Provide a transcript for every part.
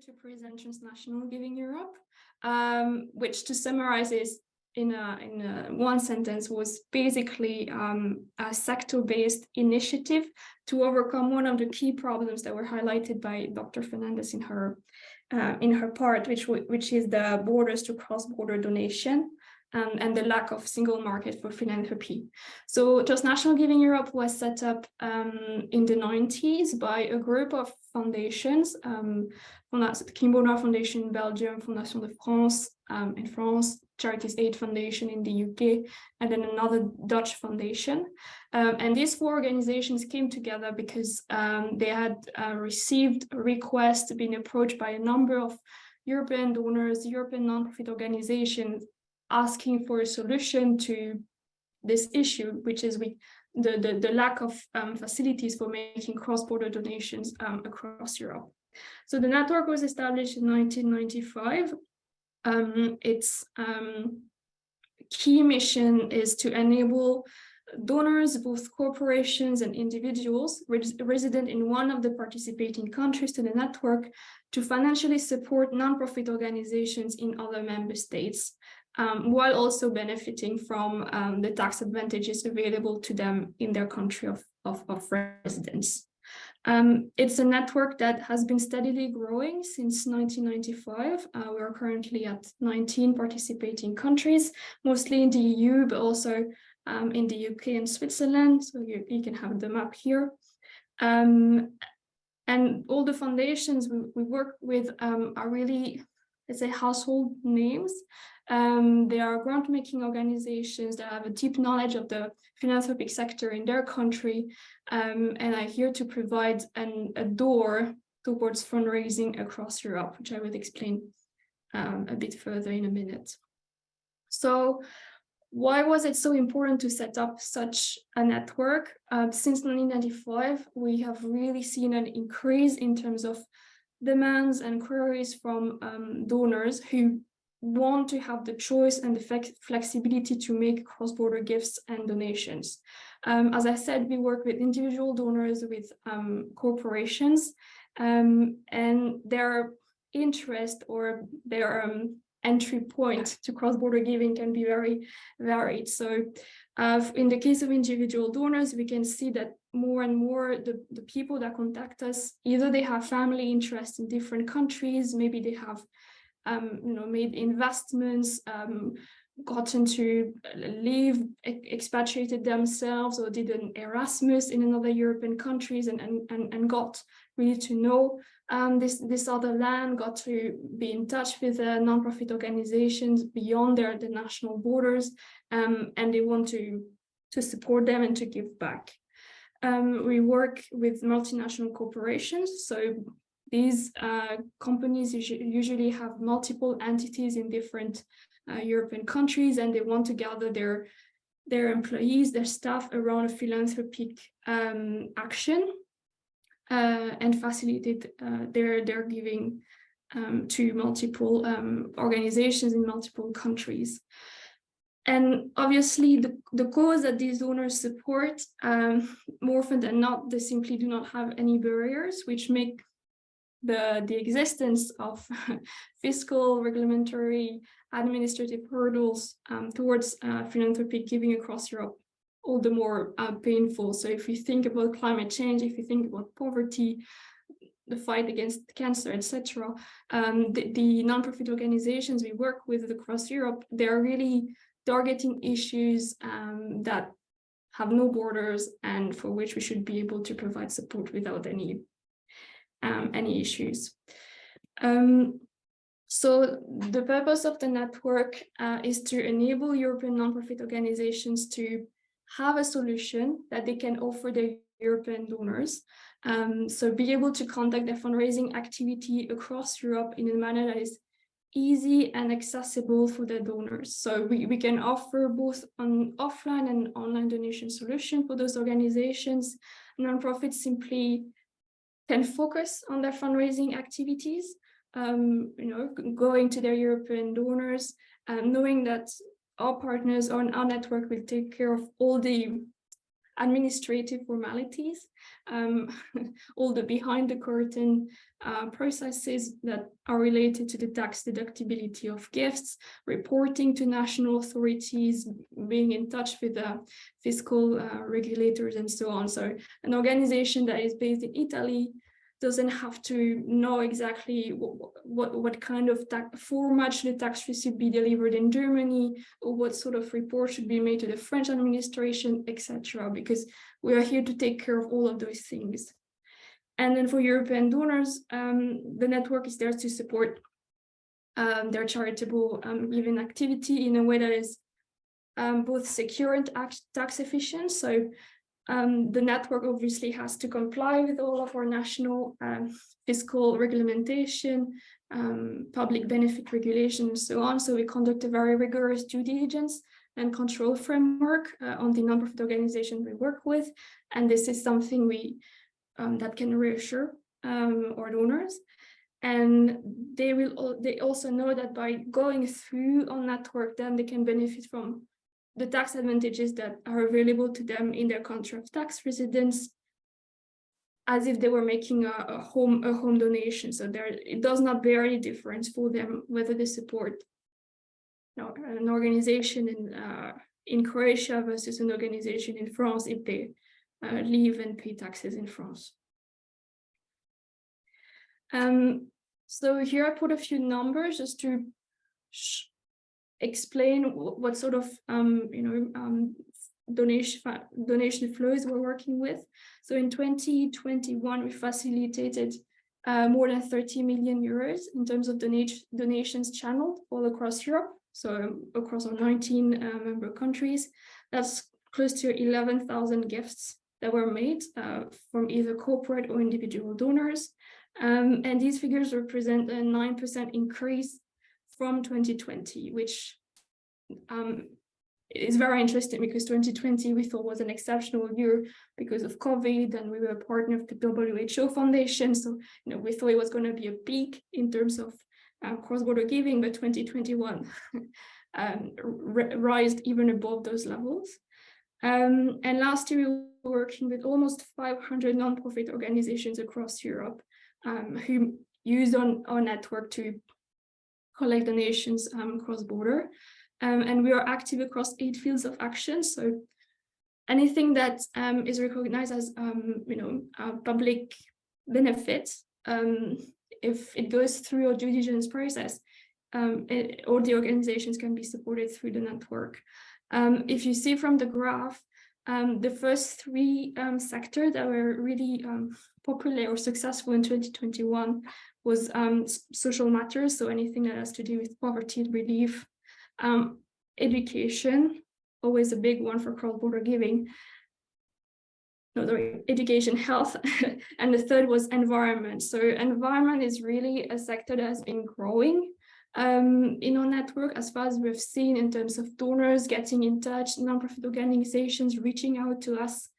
to present Transnational Giving Europe, which, to summarize, is in one sentence, was basically a sector-based initiative to overcome one of the key problems that were highlighted by Dr. Fernandez in her part, which is the borders to cross-border donation. And the lack of single market for philanthropy. So Transnational Giving Europe was set up in the 90s by a group of foundations, Kimbona Foundation in Belgium, Fondation de France in France, Charities Aid Foundation in the UK, and then another Dutch foundation. And these four organizations came together because they had received a request, been approached by a number of European donors, European non-profit organizations, asking for a solution to this issue, which is the lack of facilities for making cross-border donations across Europe. So the network was established in 1995. Its key mission is to enable donors, both corporations and individuals resident in one of the participating countries to the network, to financially support non-profit organizations in other member states, while also benefiting from the tax advantages available to them in their country of residence. It's a network that has been steadily growing since 1995. We are currently at 19 participating countries, mostly in the EU, but also in the UK and Switzerland. So you can have the map here. And all the foundations we work with are really, let's say, household names. They are grant-making organizations that have a deep knowledge of the philanthropic sector in their country, and are here to provide a door towards fundraising across Europe, which I will explain a bit further in a minute. So why was it so important to set up such a network? Since 1995, we have really seen an increase in terms of demands and queries from donors who want to have the choice and the flexibility to make cross-border gifts and donations. As I said, we work with individual donors, with corporations, and their interest or their entry point to cross-border giving can be very varied. So in the case of individual donors, we can see that more and more the people that contact us, either they have family interests in different countries, maybe they have made investments, gotten to live, expatriated themselves, or did an Erasmus in another European countries and got really to know this other land, got to be in touch with non-profit organizations beyond the national borders, and they want to support them and to give back. We work with multinational corporations, so these companies usually have multiple entities in different European countries, and they want to gather their employees, their staff around a philanthropic action and facilitate their giving to multiple organizations in multiple countries. And obviously, the cause that these donors support, more often than not, they simply do not have any barriers, which make the existence of fiscal, regulatory, administrative hurdles towards philanthropic giving across Europe all the more painful. So if you think about climate change, if you think about poverty, the fight against cancer, etc., the non-profit organizations we work with across Europe, they're really targeting issues that have no borders and for which we should be able to provide support without any issues. So the purpose of the network is to enable European non-profit organizations to have a solution that they can offer their European donors. So be able to conduct their fundraising activity across Europe in a manner that is easy and accessible for their donors. So we can offer both an offline and online donation solution for those organizations. Nonprofits simply can focus on their fundraising activities, going to their European donors, knowing that our partners on our network will take care of all the administrative formalities, all the behind the curtain processes that are related to the tax deductibility of gifts, reporting to national authorities, being in touch with the fiscal regulators and so on. So an organization that is based in Italy doesn't have to know exactly what kind of format should the tax receipt be delivered in Germany, or what sort of report should be made to the French administration, etc. Because we are here to take care of all of those things. And then for European donors, the network is there to support their charitable giving activity in a way that is both secure and tax efficient. So the network obviously has to comply with all of our national fiscal regulation, public benefit regulation, and so on. So we conduct a very rigorous due diligence and control framework on the number of the organizations we work with. And this is something that can reassure our donors. And they also know that by going through our network, then they can benefit from the tax advantages that are available to them in their country of tax residence, as if they were making a home donation. So it does not bear any difference for them whether they support an organization in Croatia versus an organization in France if they live and pay taxes in France. So here I put a few numbers just to explain what sort of donation flows we're working with. So in 2021, we facilitated more than 30 million euros in terms of donations channeled all across Europe. So across our 19 member countries, that's close to 11,000 gifts that were made from either corporate or individual donors. And these figures represent a 9% increase from 2020, which is very interesting because 2020 we thought was an exceptional year because of COVID, and we were a partner of the WHO Foundation. So we thought it was going to be a peak in terms of cross-border giving, but 2021 rised even above those levels. And last year we were working with almost 500 nonprofit organizations across Europe who used our network to collect donations cross-border. And we are active across 8 fields of action. So anything that is recognized as public benefit, if it goes through a due diligence process, all the organizations can be supported through the network. If you see from the graph, the first 3 sectors that were really popular or successful in 2021 was social matters, so anything that has to do with poverty relief, education, always a big one for cross-border giving. Education, health, and the third was environment. So environment is really a sector that has been growing in our network as far as we've seen in terms of donors getting in touch, nonprofit organizations reaching out to us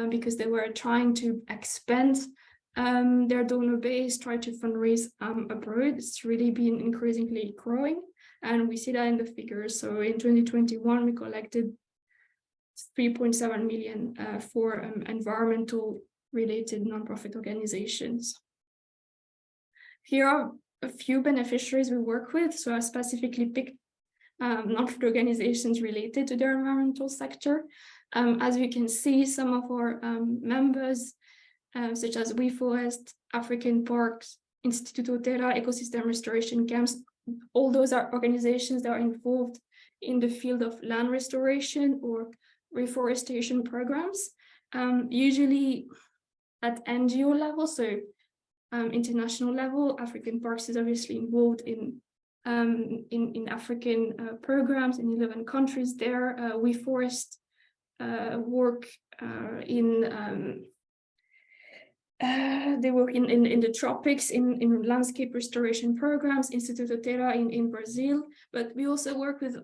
because they were trying to expand their donor base, try to fundraise abroad. It's really been increasingly growing, and we see that in the figures. So in 2021, we collected 3.7 million for environmental related nonprofit organizations. Here are a few beneficiaries we work with. So I specifically picked nonprofit organizations related to their environmental sector. As you can see, some of our members, such as WeForest, African Parks, Instituto Terra, Ecosystem Restoration Camps, all those are organizations that are involved in the field of land restoration or reforestation programs, usually at NGO level, so international level. African Parks is obviously involved in African programs in 11 countries there. WeForest work they work in the tropics, in landscape restoration programs, Instituto Terra in Brazil, but we also work with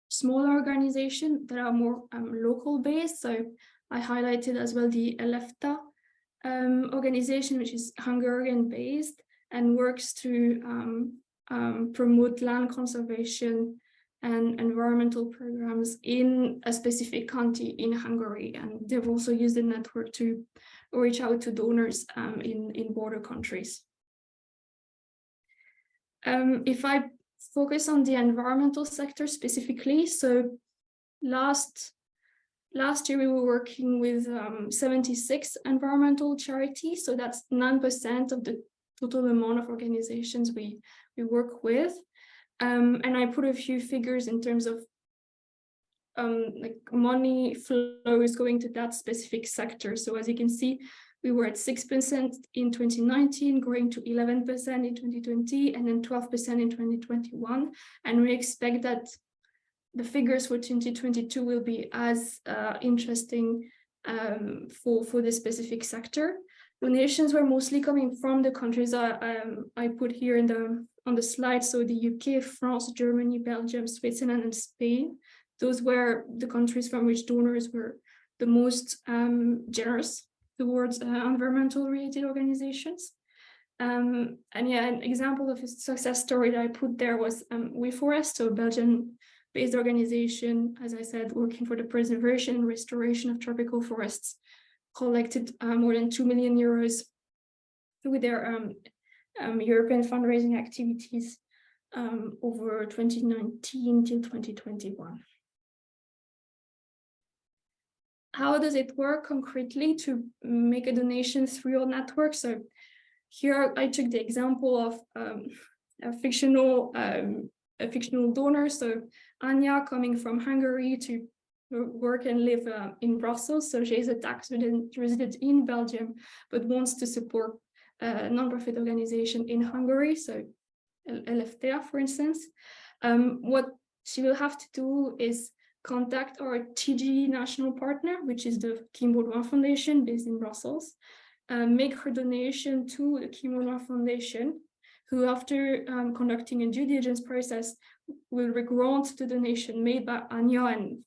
smaller organizations that are more local based. So I highlighted as well the ELEFTA organization, which is Hungarian based and works to promote land conservation and environmental programs in a specific county in Hungary. And they've also used the network to reach out to donors in border countries. If I focus on the environmental sector specifically, so last year we were working with 76 environmental charities, so that's 9% of the total amount of organizations we work with. And I put a few figures in terms of like money flows going to that specific sector. So as you can see, we were at 6% in 2019, growing to 11% in 2020, and then 12% in 2021. And we expect that the figures for 2022 will be as interesting for this specific sector. Donations were mostly coming from the countries I put here on the slide. So the UK, France, Germany, Belgium, Switzerland, and Spain. Those were the countries from which donors were the most generous towards environmental related organizations. And yeah, an example of a success story that I put there was WeForest, so a Belgian-based organization, as I said, working for the preservation and restoration of tropical forests, collected more than 2 million euros through their European fundraising activities over 2019 till 2021. How does it work concretely to make a donation through your network? So here I took the example of a fictional donor, so Anya, coming from Hungary to work and live in Brussels. So she is a tax resident in Belgium, but wants to support a nonprofit organization in Hungary, so LFTA, for instance. What she will have to do is contact our TG national partner, which is the Kim Baudouin Foundation based in Brussels, make her donation to the Kim Baudouin Foundation, who, after conducting a due diligence process, will grant the donation made by Anya and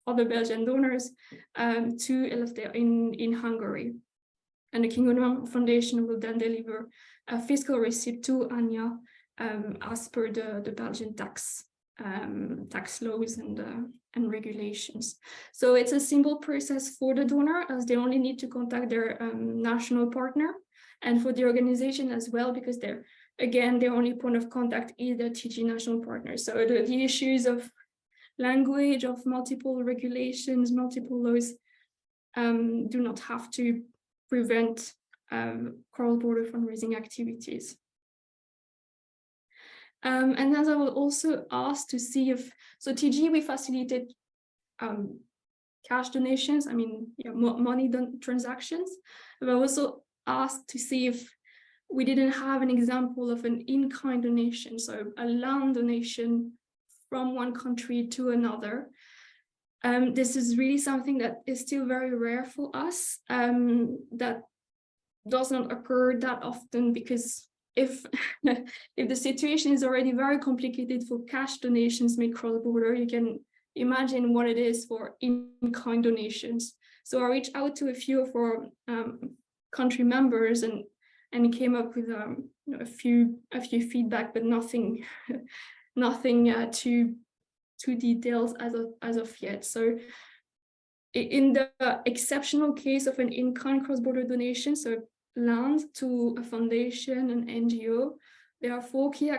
other Belgian donors to LFTA in Hungary. And the Kim Baudouin Foundation will then deliver a fiscal receipt to Anya as per the Belgian tax laws and regulations. So it's a simple process for the donor, as they only need to contact their national partner, and for the organization as well, because their only point of contact is the TG national partner. So the issues of language, of multiple regulations, multiple laws do not have to prevent cross-border fundraising activities. And as I was also asked to see if, so TG, we facilitate cash donations, money transactions, but I also asked to see if we didn't have an example of an in-kind donation, so a land donation from one country to another. This is really something that is still very rare for us, that does not occur that often, because if the situation is already very complicated for cash donations made cross-border, you can imagine what it is for in-kind donations. So I reached out to a few of our country members and came up with a few feedback, but nothing too detailed as of yet. So in the exceptional case of an in-kind cross-border donation, so land to a foundation, an NGO, there are 4 key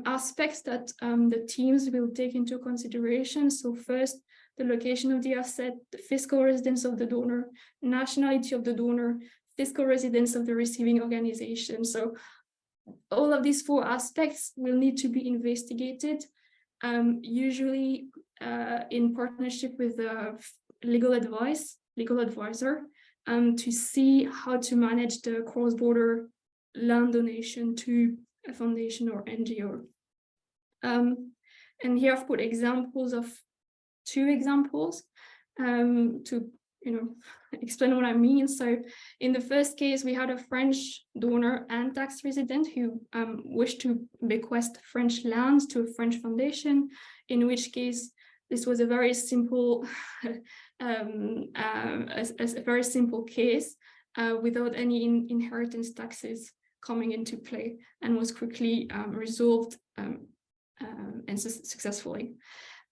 aspects that the teams will take into consideration. So first, the location of the asset, the fiscal residence of the donor, nationality of the donor, fiscal residence of the receiving organization. So all of these 4 aspects will need to be investigated, usually in partnership with a legal advisor, to see how to manage the cross-border land donation to a foundation or NGO. And here I've put examples of 2 examples to explain what I mean. So in the first case, we had a French donor and tax resident who wished to bequest French land to a French foundation, in which case this was a very simple a very simple case without any inheritance taxes coming into play, and was quickly resolved and successfully.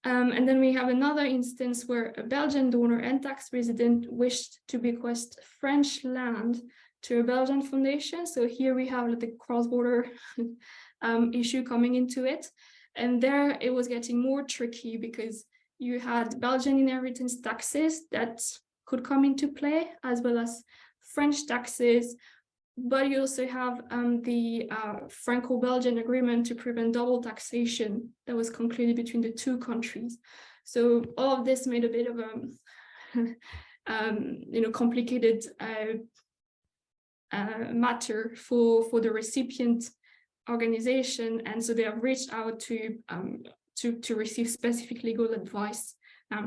And then we have another instance where a Belgian donor and tax resident wished to bequest French land to a Belgian foundation. So here we have the cross-border issue coming into it. And there it was getting more tricky because you had Belgian inheritance taxes that could come into play, as well as French taxes, but you also have the Franco-Belgian agreement to prevent double taxation that was concluded between the two countries. So all of this made a bit of a complicated matter for the recipient organization, and so they have reached out to receive specific legal advice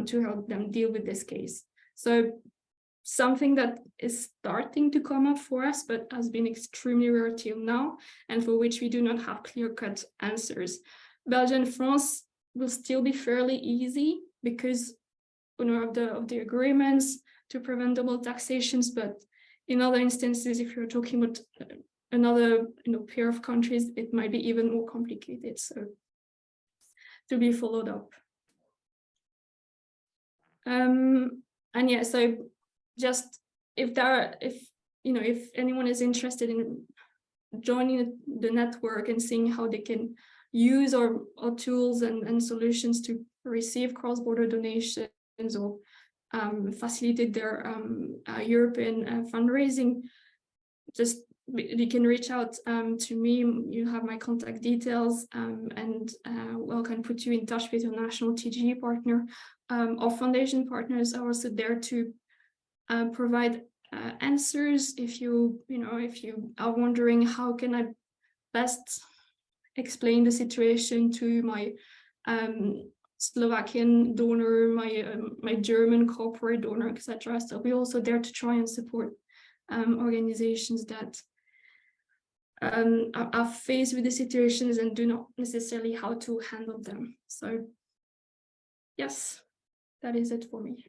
to help them deal with this case. So something that is starting to come up for us, but has been extremely rare till now, and for which we do not have clear-cut answers. Belgium and France will still be fairly easy because of the agreements to prevent double taxations, but in other instances, if you're talking about another pair of countries, it might be even more complicated. So to be followed up. And yeah, so just if anyone is interested in joining the network and seeing how they can use our tools and solutions to receive cross-border donations or facilitate their European fundraising, just you can reach out to me. You have my contact details, and we can put you in touch with your national TGE partner. Our foundation partners are also there to provide answers if you are wondering how can I best explain the situation to my Slovakian donor, my German corporate donor, etc. So we're also there to try and support organizations that are faced with the situations and do not necessarily how to handle them. So yes, that is it for me.